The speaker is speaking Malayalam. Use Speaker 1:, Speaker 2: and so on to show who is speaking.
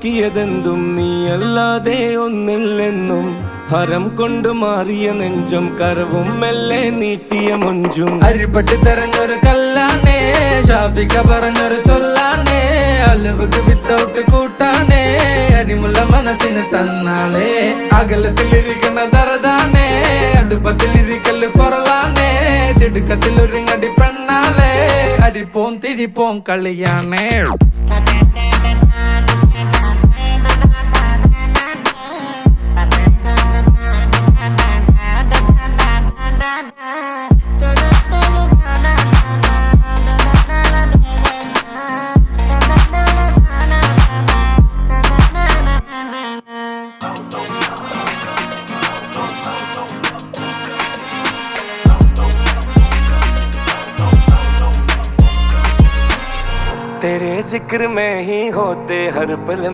Speaker 1: നോക്കിയതെന്തും നീയല്ലാതെ ഒന്നില്ലെന്നും ഹരം കൊണ്ട് മാറിയ നെഞ്ചും കരവും മെല്ലെ നീട്ടിയ മൊഞ്ചും
Speaker 2: അരിപ്പട്ടി തെരഞ്ഞൊരു കല്ലാണേ ഷാഫിക്ക പറഞ്ഞൊരു ചൊല്ലാണേ അലവുക്ക് വിത്തൗട്ട് കൂട്ടാണേ അരിമുള്ള മനസ്സിന് തന്നാളേ അകലത്തിലിരിക്കുന്ന ദറദാണേ അടുപ്പത്തിലിരിക്കല് പൊറലാണേ തിടുക്കത്തിൽ ഒരുങ്ങടി പെണ്ണാളേ അരിപ്പോം തിരിപ്പോം കളിയാണേ
Speaker 1: तेरे जिक्र में ही होते हर पल